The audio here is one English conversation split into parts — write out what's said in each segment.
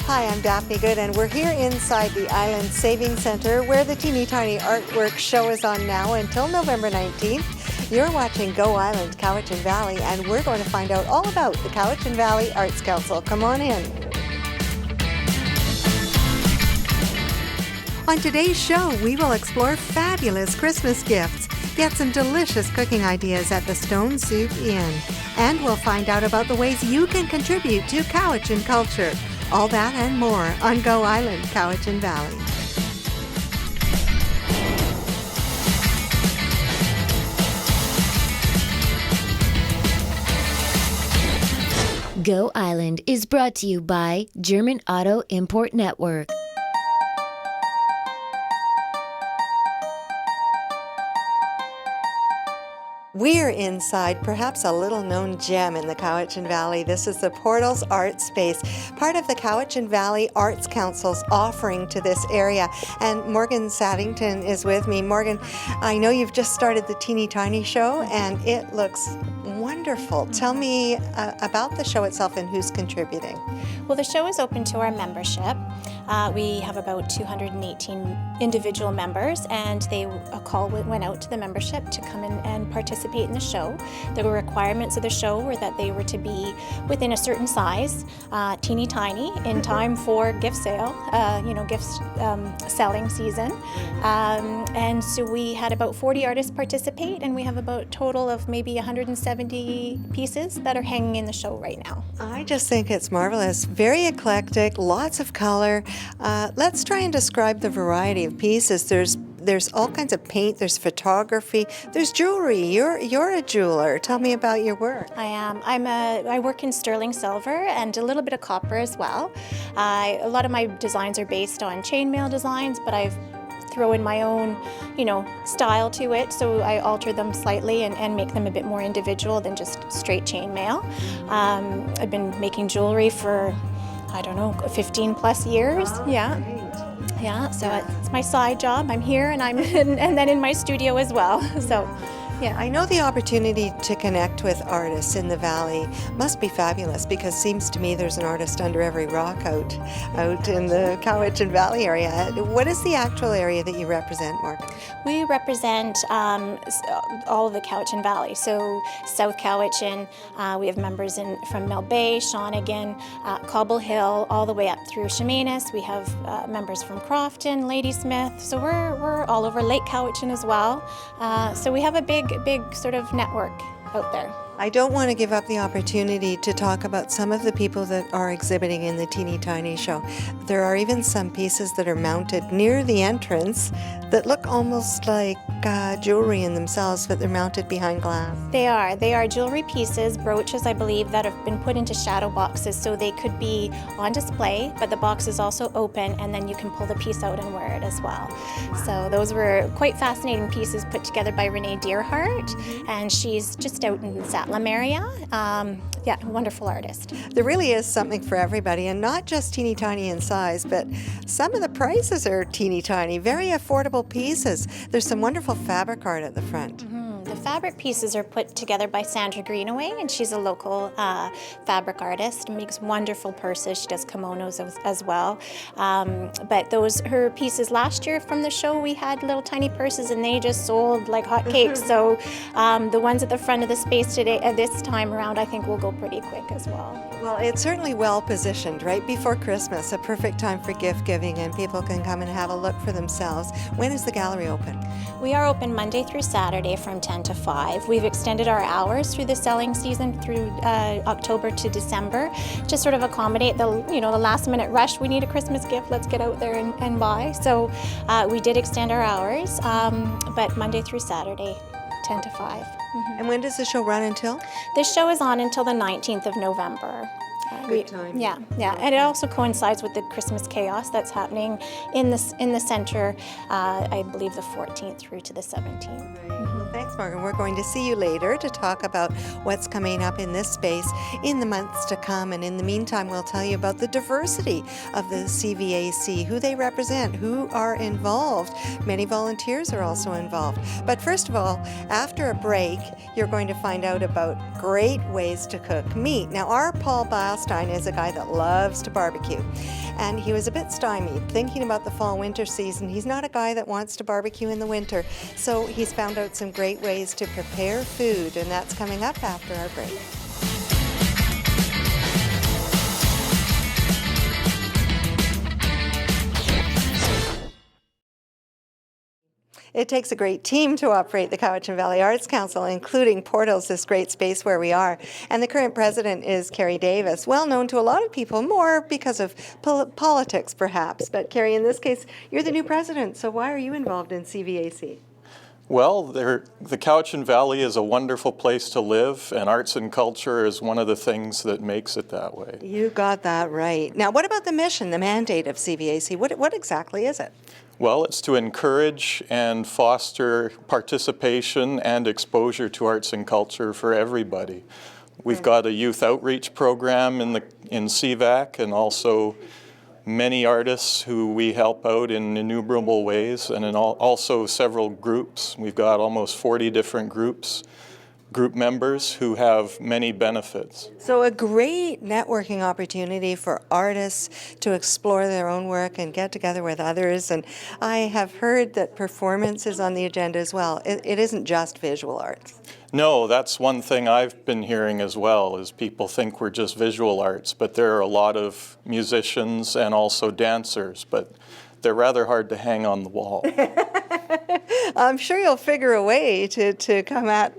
Hi, I'm Daphne Goode, and we're here inside the Island Saving Centre where the Teeny Tiny Artwork Show is on now until November 19th. You're watching Go Island, Cowichan Valley, and we're going to find out all about the Cowichan Valley Arts Council. Come on in. On today's show, we will explore fabulous Christmas gifts, get some delicious cooking ideas at the Stone Soup Inn, and we'll find out about the ways you can contribute to Cowichan culture. All that and more on Go Island, Cowichan Valley. Go Island is brought to you by German Auto Import Network. We're inside perhaps a little-known gem in the Cowichan Valley. This is the Portals Art Space, part of the Cowichan Valley Arts Council's offering to this area. And Morgan Saddington is with me. Morgan, I know you've just started the Teeny Tiny Show, and it looks wonderful. Tell me about the show itself and who's contributing. Well, the show is open to our membership. We have about 218 individual members, and a call went out to the membership to come in and participate in the show. The requirements of the show were that they were to be within a certain size, teeny tiny, in time for gift sale, gift selling season. And so we had about 40 artists participate, and we have about a total of maybe 170 pieces that are hanging in the show right now. I just think it's marvelous. Very eclectic, lots of color. Let's try and describe the variety of pieces. There's all kinds of paint, there's photography, there's jewelry. You're a jeweler. Tell me about your work. I am. I work in sterling silver and a little bit of copper as well. A lot of my designs are based on chainmail designs, but I've throw in my own, style to it, so I alter them slightly and make them a bit more individual than just straight chainmail. I've been making jewelry for, 15 plus years. Yeah, so it's my side job. I'm here and and then in my studio as well. So, yeah. I know the opportunity to connect with artists in the valley must be fabulous, because it seems to me there's an artist under every rock out in the Cowichan Valley area. What is the actual area that you represent, Morgan? We represent all of the Cowichan Valley. So South Cowichan, we have members from Mill Bay, Shawnigan, Cobble Hill, all the way up through Chemainus. We have members from Crofton, Ladysmith. So we're all over Lake Cowichan as well. So we have a big sort of network out there. I don't want to give up the opportunity to talk about some of the people that are exhibiting in the Teeny Tiny Show. There are even some pieces that are mounted near the entrance that look almost like jewelry in themselves, but they're mounted behind glass. They are jewelry pieces, brooches, I believe, that have been put into shadow boxes so they could be on display, but the box is also open, and then you can pull the piece out and wear it as well. So those were quite fascinating pieces put together by Renee Deerhart, and she's just out in Satlam area. Wonderful artist. There really is something for everybody, and not just teeny tiny in size, but some of the prices are teeny tiny, very affordable pieces. There's some wonderful fabric art at the front. The fabric pieces are put together by Sandra Greenaway, and she's a local fabric artist, makes wonderful purses. She does kimonos as well. But her pieces last year from the show, we had little tiny purses, and they just sold like hotcakes. So the ones at the front of the space today, this time around, I think will go pretty quick as well. Well, it's certainly well positioned right before Christmas, a perfect time for gift giving, and people can come and have a look for themselves. When is the gallery open? We are open Monday through Saturday from 10 to 5. We've extended our hours through the selling season through October to December to sort of accommodate the last minute rush. We need a Christmas gift, let's get out there and buy. So we did extend our hours, but Monday through Saturday, 10 to 5. Mm-hmm. And when does the show run until? This show is on until the 19th of November. Good time. Yeah, and it also coincides with the Christmas chaos that's happening in the center. I believe the 14th through to the 17th. Right. Mm-hmm. Thanks, Morgan. We're going to see you later to talk about what's coming up in this space in the months to come. And in the meantime, we'll tell you about the diversity of the CVAC, who they represent, who are involved. Many volunteers are also involved. But first of all, after a break, you're going to find out about great ways to cook meat. Now, our Paul Beilstein is a guy that loves to barbecue. And he was a bit stymied thinking about the fall-winter season. He's not a guy that wants to barbecue in the winter. So he's found out some great ways to prepare food, and that's coming up after our break. It takes a great team to operate the Cowichan Valley Arts Council, including Portals, this great space where we are. And the current president is Carrie Davis, well known to a lot of people, more because of politics perhaps. But Carrie, in this case, you're the new president, so why are you involved in CVAC? Well, the Cowichan Valley is a wonderful place to live, and arts and culture is one of the things that makes it that way. You got that right. Now, what about the mission, the mandate of CVAC? What exactly is it? Well, it's to encourage and foster participation and exposure to arts and culture for everybody. We've got a youth outreach program in CVAC, and also many artists who we help out in innumerable ways, and also several groups. We've got almost 40 different group members who have many benefits. So a great networking opportunity for artists to explore their own work and get together with others. And I have heard that performance is on the agenda as well. It isn't just visual arts. No, that's one thing I've been hearing as well, is people think we're just visual arts, but there are a lot of musicians and also dancers, but they're rather hard to hang on the wall. I'm sure you'll figure a way to come at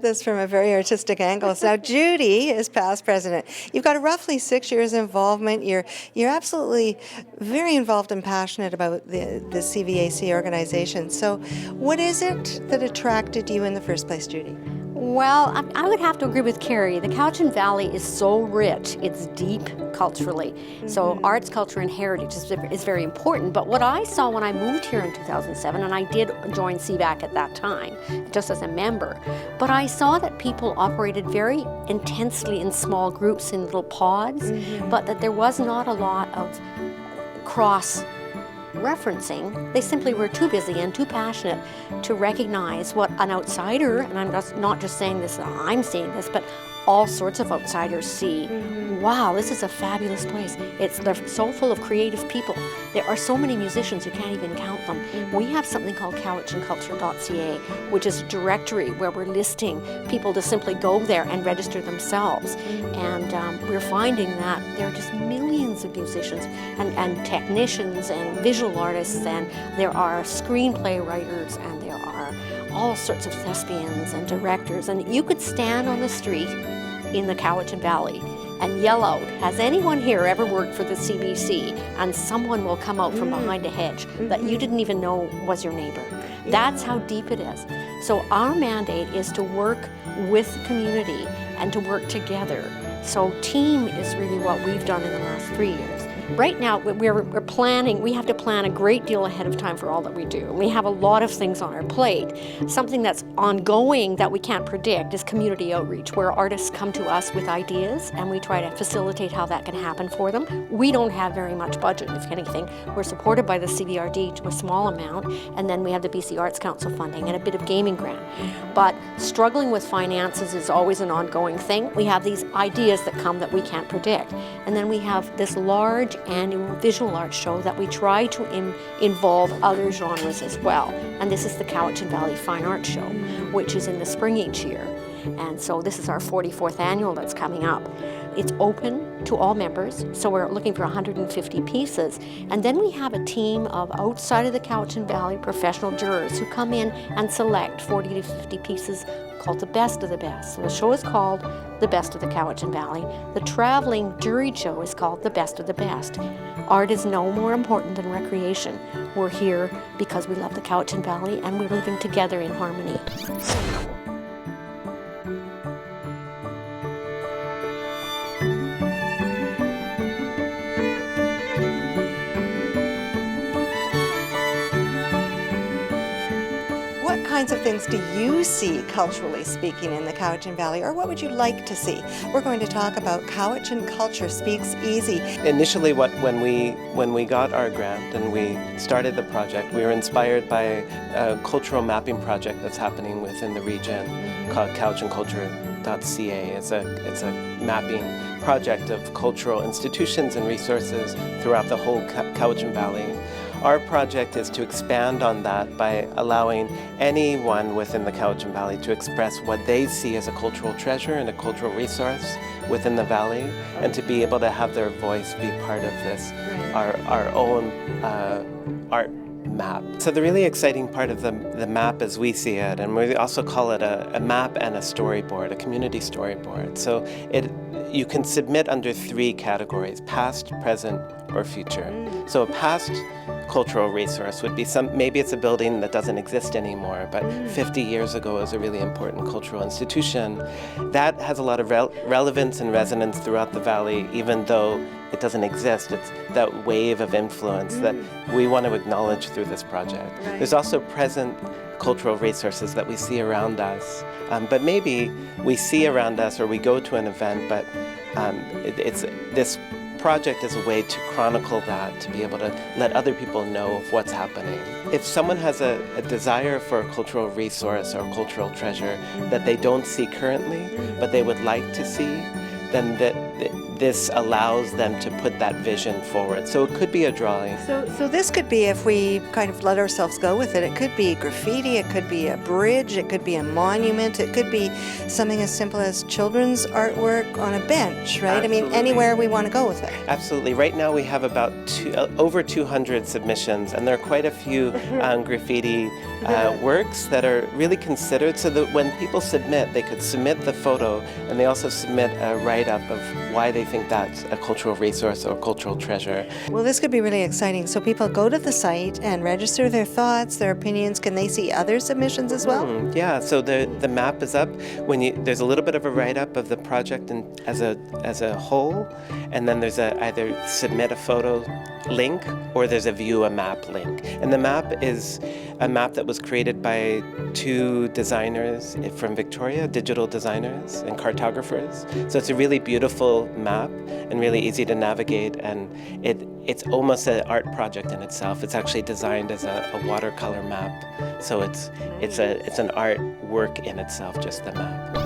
this from a very artistic angle. So now Judy is past president. You've got a roughly 6 years involvement. You're absolutely very involved and passionate about the CVAC organization. So what is it that attracted you in the first place, Judy? Well, I would have to agree with Carrie. The Cowichan Valley is so rich. It's deep culturally. So arts, culture, and heritage is very important. But what I saw when I moved here in 2007, and I did join CVAC at that time, just as a member, but I saw that people operated very intensely in small groups, in little pods, but that there was not a lot of cross referencing. They simply were too busy and too passionate to recognize what an outsider, and I'm not just saying this, I'm seeing this, but all sorts of outsiders see. Wow, this is a fabulous place. They're so full of creative people. There are so many musicians, you can't even count them. We have something called cowichanculture.ca, which is a directory where we're listing people to simply go there and register themselves. And we're finding that there are just millions of musicians and technicians and visual artists, and there are screenplay writers, and there are all sorts of thespians and directors. And you could stand on the street in the Cowichan Valley and yell out, has anyone here ever worked for the CBC? And someone will come out from behind a hedge that you didn't even know was your neighbor. That's how deep it is. So our mandate is to work with the community and to work together. So team is really what we've done in the last 3 years. Right now, we're planning, we have to plan a great deal ahead of time for all that we do. We have a lot of things on our plate. Something that's ongoing that we can't predict is community outreach, where artists come to us with ideas and we try to facilitate how that can happen for them. We don't have very much budget, if anything. We're supported by the CVRD to a small amount, and then we have the BC Arts Council funding and a bit of gaming grant. But struggling with finances is always an ongoing thing. We have these ideas that come that we can't predict. And then we have this large annual visual arts show that we try to involve other genres as well. And this is the Cowichan Valley Fine Arts Show, which is in the spring each year. And so this is our 44th annual that's coming up. It's open to all members, so we're looking for 150 pieces. And then we have a team of outside of the Cowichan Valley professional jurors who come in and select 40 to 50 pieces called the best of the best. So the show is called The Best of the Cowichan Valley. The traveling jury show is called The Best of the Best. Art is no more important than recreation. We're here because we love the Cowichan Valley and we're living together in harmony. kinds of things do you see culturally speaking in the Cowichan Valley, or what would you like to see? We're going to talk about Cowichan Culture Speaks Easy. Initially, when we got our grant and we started the project, we were inspired by a cultural mapping project that's happening within the region called CowichanCulture.ca. It's a mapping project of cultural institutions and resources throughout the whole Cowichan Valley. Our project is to expand on that by allowing anyone within the Cowichan Valley to express what they see as a cultural treasure and a cultural resource within the valley, and to be able to have their voice be part of this, our own art map. So the really exciting part of the map as we see it, and we also call it a map and a storyboard, a community storyboard. So you can submit under 3 categories: past, present, or future. So a past cultural resource would be maybe it's a building that doesn't exist anymore, but 50 years ago was a really important cultural institution. That has a lot of relevance and resonance throughout the valley, even though it doesn't exist. It's that wave of influence that we want to acknowledge through this project. Right. There's also present cultural resources that we see around us, but maybe we see around us or we go to an event, but this project is a way to chronicle that, to be able to let other people know of what's happening. If someone has a desire for a cultural resource or cultural treasure that they don't see currently, but they would like to see, then this allows them to put that vision forward. So it could be a drawing. So this could be, if we kind of let ourselves go with it, it could be graffiti, it could be a bridge, it could be a monument, it could be something as simple as children's artwork on a bench, right? Absolutely. I mean, anywhere we want to go with it. Absolutely. Right now we have about over 200 submissions, and there are quite a few graffiti works that are really considered, so that when people submit, they could submit the photo, and they also submit a write-up of why they think that's a cultural resource or cultural treasure. Well, this could be really exciting. So people go to the site and register their thoughts, their opinions. Can they see other submissions as well? Yeah, so the map is up. There's a little bit of a write-up of the project as a whole, and then there's either submit a photo link or there's a view a map link. And the map is a map that was created by 2 designers from Victoria, digital designers and cartographers. So it's a really beautiful map and really easy to navigate, and it's almost an art project in itself. It's actually designed as a watercolor map. So it's an art work in itself, just the map.